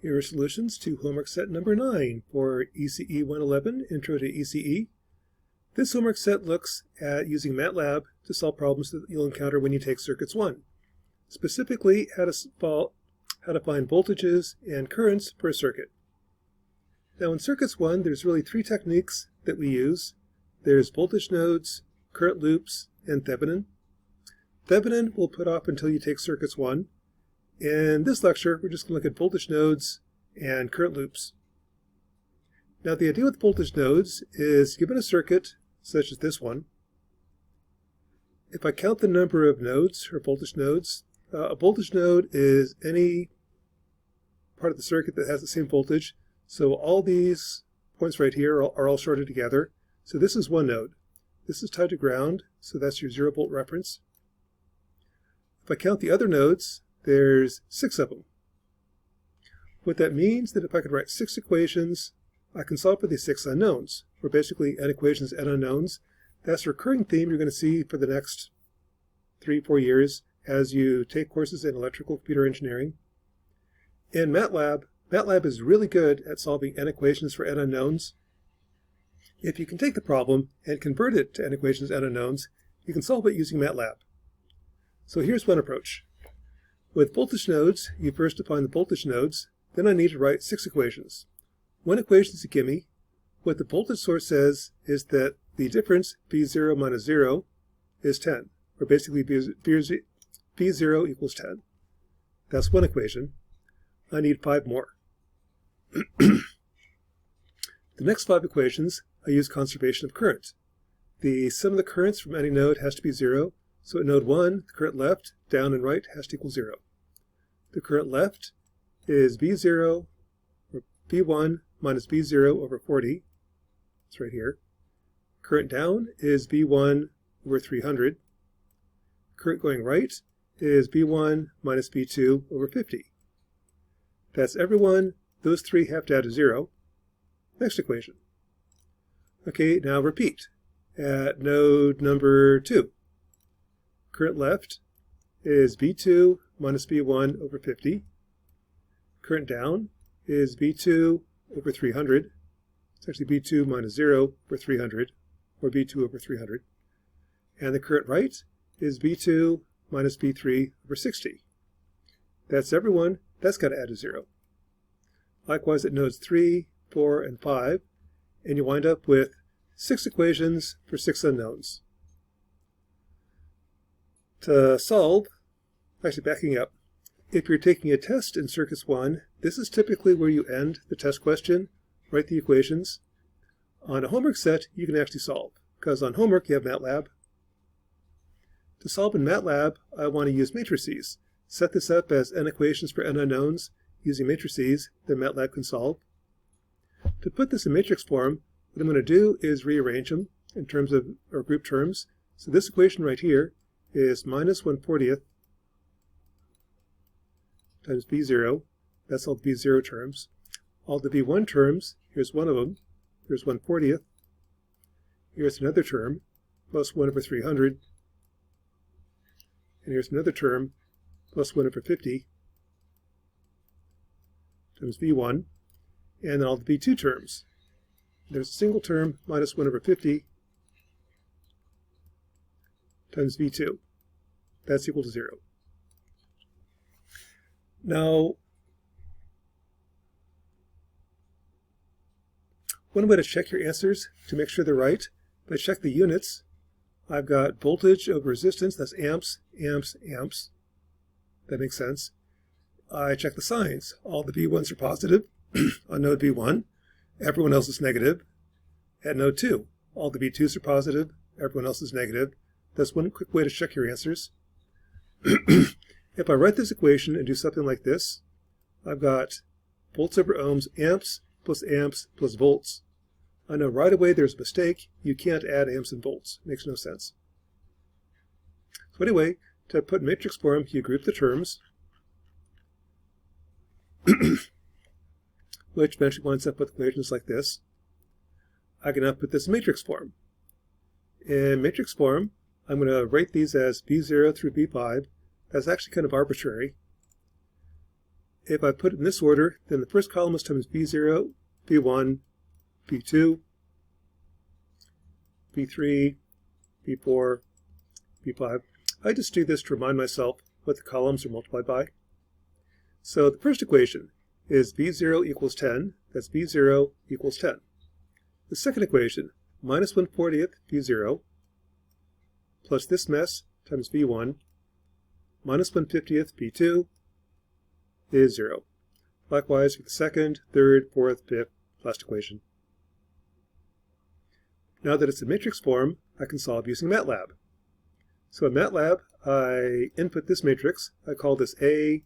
Here are solutions to homework set number 9 for ECE 111, Intro to ECE. This homework set looks at using Matlab to solve problems that you'll encounter when you take Circuits 1. Specifically, how to find voltages and currents for a circuit. Now in Circuits 1, there's really three techniques that we use. There's voltage nodes, current loops, and Thevenin. Thevenin we'll put off until you take Circuits 1. In this lecture, we're just going to look at voltage nodes and current loops. Now the idea with voltage nodes is, given a circuit such as this one, if I count the number of nodes, or voltage nodes, a voltage node is any part of the circuit that has the same voltage. So all these points right here are all shorted together. So this is one node. This is tied to ground, so that's your 0 volt reference. If I count the other nodes, there's 6 of them. What that means that if I could write 6 equations, I can solve for these 6 unknowns, or basically n equations, n unknowns. That's a recurring theme you're going to see for the next 3-4 years as you take courses in electrical computer engineering. In Matlab is really good at solving n equations for n unknowns. If you can take the problem and convert it to n equations, n unknowns, you can solve it using Matlab. So here's one approach. With voltage nodes, you first define the voltage nodes, then I need to write 6 equations. One equation is a gimme. What the voltage source says is that the difference, V0 minus 0, is 10, or basically V0 equals 10. That's one equation. I need 5 more. The next 5 equations, I use conservation of current. The sum of the currents from any node has to be 0, so at node 1, the current left, down, and right has to equal 0. The current left is V0, or V1 minus V0 over 40. It's right here. Current down is V1 over 300. Current going right is V1 minus V2 over 50. That's everyone. Those 3 have to add to 0. Next equation. Okay, now repeat. At node number 2, current left is V2 minus V1 over 50. Current down is V2 over 300. It's actually V2 minus 0 over 300, or V2 over 300. And the current right is V2 minus V3 over 60. That's everyone. That's got to add to 0. Likewise at nodes 3, 4, and 5, and you wind up with 6 equations for 6 unknowns. To solve, actually backing up, if you're taking a test in Circuits 1, this is typically where you end the test question, write the equations. On a homework set, you can actually solve, because on homework you have Matlab. To solve in Matlab, I want to use matrices. Set this up as n equations for n unknowns using matrices that Matlab can solve. To put this in matrix form, what I'm going to do is rearrange them in terms of, or group terms. So this equation right here is minus 1/40 times V0. That's all the V0 terms. All the V1 terms, here's one of them. Here's 1/40. Here's another term, plus 1 over 300. And here's another term, plus 1 over 50 times V1. And then all the V2 terms. There's a single term, minus 1 over 50 times V2. That's equal to 0. Now, one way to check your answers to make sure they're right, if I check the units, I've got voltage over resistance, that's amps, amps, amps. That makes sense. I check the signs. All the V1s are positive on node V1. Everyone else is negative. At node 2, all the V2s are positive. Everyone else is negative. That's one quick way to check your answers. If I write this equation and do something like this, I've got volts over ohms, amps plus volts. I know right away there's a mistake. You can't add amps and volts. It makes no sense. So anyway, to put in matrix form, you group the terms, which eventually winds up with equations like this. I can now put this in matrix form. In matrix form, I'm going to write these as V0 through V5. That's actually kind of arbitrary. if I put it in this order, then the first column is times B0, B1, B2, B3, B4, B5. I just do this to remind myself what the columns are multiplied by. So the first equation is B0 equals 10. That's B0 equals 10. The second equation, minus 1/40th B0, plus this mess times B1, minus 1/50th B2 is 0. Likewise for the second, third, fourth, fifth, last equation. Now that it's in matrix form, I can solve using Matlab. So in Matlab, I input this matrix. I call this A.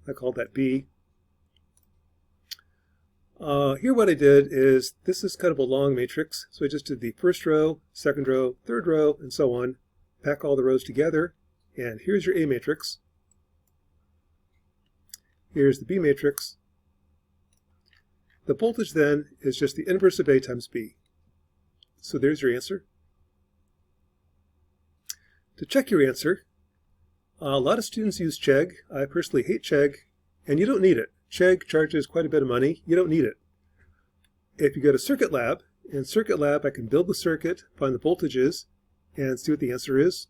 I call that B. Here what I did is, this is kind of a long matrix, so I just did the first row, second row, third row, and so on. Pack all the rows together, and here's your A matrix. Here's the B matrix. The voltage then is just the inverse of A times B. So there's your answer. To check your answer, a lot of students use Chegg. I personally hate Chegg, and you don't need it. Chegg charges quite a bit of money. You don't need it. If you go to Circuit Lab, in Circuit Lab I can build the circuit, find the voltages, and see what the answer is.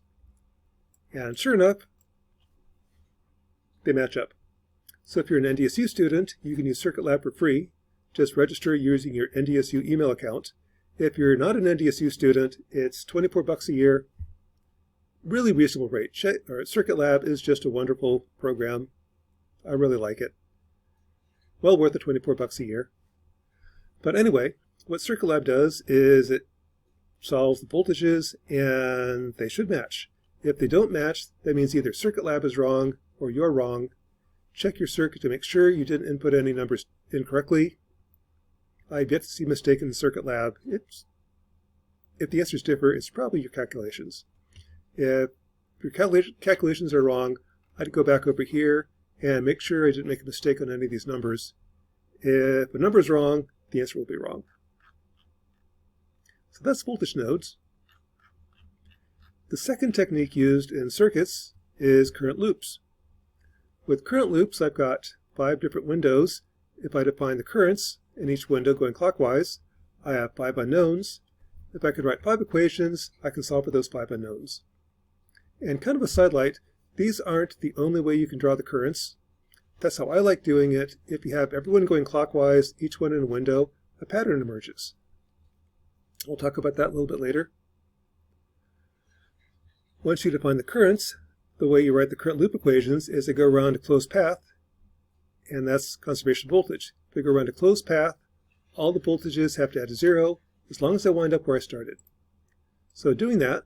And sure enough, they match up. So if you're an NDSU student, you can use Circuit Lab for free. Just register using your NDSU email account. If you're not an NDSU student, it's $24 a year. Really reasonable rate. Circuit Lab is just a wonderful program. I really like it. Well worth the $24 a year. But anyway, what Circuit Lab does is it solves the voltages, and they should match. If they don't match, that means either Circuit Lab is wrong or you're wrong. Check your circuit to make sure you didn't input any numbers incorrectly. I've yet to see a mistake in the Circuit Lab. If the answers differ, it's probably your calculations. If your calculations are wrong, I'd go back over here and make sure I didn't make a mistake on any of these numbers. If a number is wrong, the answer will be wrong. So that's voltage nodes. The second technique used in circuits is current loops. With current loops, I've got 5 different windows. If I define the currents in each window going clockwise, I have 5 unknowns. If I could write 5 equations, I can solve for those 5 unknowns. And kind of a sidelight, these aren't the only way you can draw the currents. That's how I like doing it. If you have everyone going clockwise, each one in a window, a pattern emerges. We'll talk about that a little bit later. Once you define the currents, the way you write the current loop equations is they go around a closed path, and that's conservation voltage. If they go around a closed path, all the voltages have to add to 0, as long as I wind up where I started. So doing that,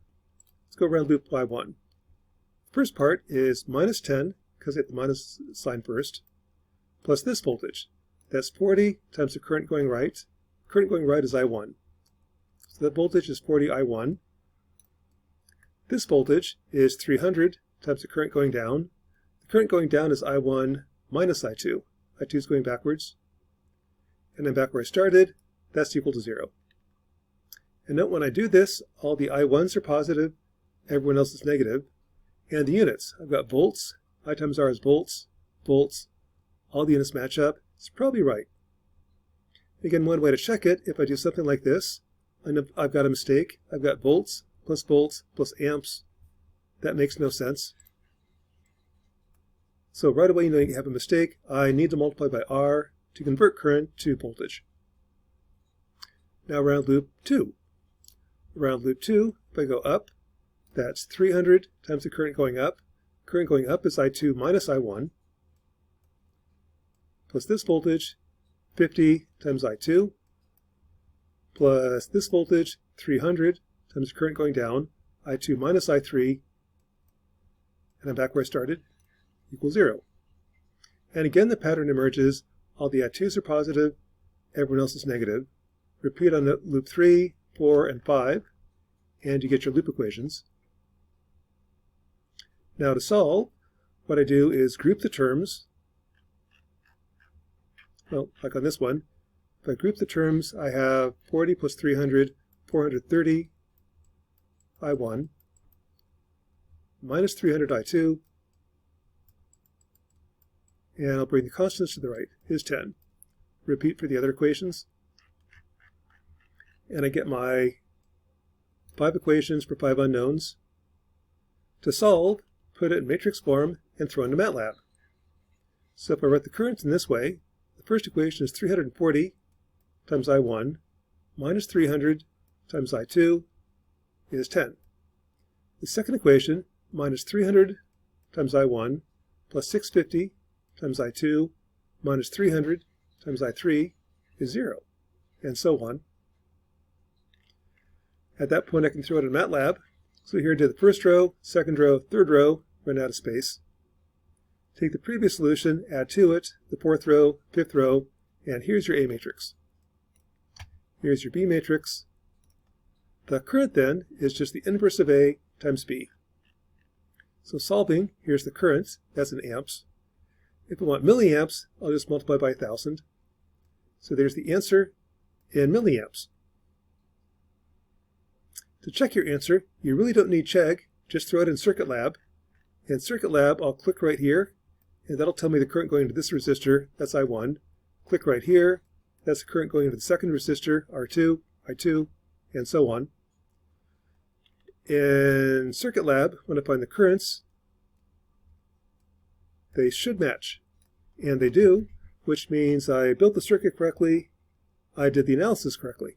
let's go around loop by 1. The first part is minus 10, because I hit the minus sign first, plus this voltage. That's 40 times the current going right. Current going right is I1. So that voltage is 40 I1. This voltage is 300 times the current going down. The current going down is I1 minus I2. I2 is going backwards. And then back where I started, that's equal to 0. And note when I do this, all the I1s are positive, everyone else is negative. And the units, I've got volts, I times R is volts, volts, all the units match up. It's probably right. Again, one way to check it, if I do something like this, I've got a mistake. I've got volts plus amps. That makes no sense. So right away you know you have a mistake. I need to multiply by R to convert current to voltage. Now around loop 2. Around loop 2, if I go up, that's 300 times the current going up. Current going up is I2 minus I1, plus this voltage, 50 times I2, plus this voltage, 300 times the current going down, I2 minus I3, and I'm back where I started, equals 0. And again the pattern emerges, all the I2s are positive, everyone else is negative. Repeat on loop 3, 4, and 5, and you get your loop equations. Now to solve, what I do is group the terms. Well, like on this one, if I group the terms, I have 40 plus 300, 430 I1, minus 300 I2, and I'll bring the constants to the right, is 10. Repeat for the other equations. And I get my 5 equations for 5 unknowns. To solve, put it in matrix form and throw into Matlab. So if I write the currents in this way, the first equation is 340 times I1 minus 300 times I2 is 10. The second equation, minus 300 times I1 plus 650 times I2 minus 300 times I3 is 0, and so on. At that point, I can throw it in Matlab. So here I did the first row, second row, third row, run out of space. Take the previous solution, add to it the fourth row, fifth row, and here's your A matrix. Here's your B matrix. The current then is just the inverse of A times B. So solving, here's the current, that's in amps. If I want milliamps, I'll just multiply by 1,000. So there's the answer in milliamps. To check your answer, you really don't need Chegg, just throw it in Circuit Lab. In Circuit Lab, I'll click right here, and that'll tell me the current going into this resistor, that's I1. Click right here, that's the current going into the second resistor, R2, I2, and so on. In Circuit Lab, when I find the currents, they should match. And they do, which means I built the circuit correctly, I did the analysis correctly.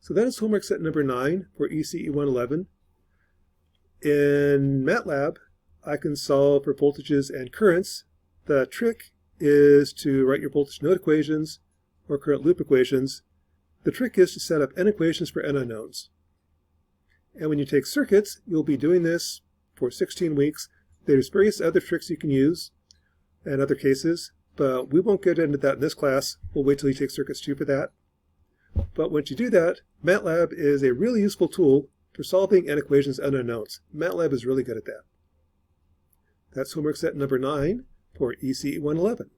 So that is homework set number 9 for ECE 111. In Matlab, I can solve for voltages and currents. The trick is to write your voltage node equations or current loop equations. The trick is to set up n equations for n unknowns. And when you take circuits, you'll be doing this for 16 weeks. There's various other tricks you can use and other cases, but we won't get into that in this class. We'll wait till you take circuits 2 for that. But once you do that, Matlab is a really useful tool for solving n equations and unknowns. Matlab is really good at that. That's homework set number 9 for ECE 111.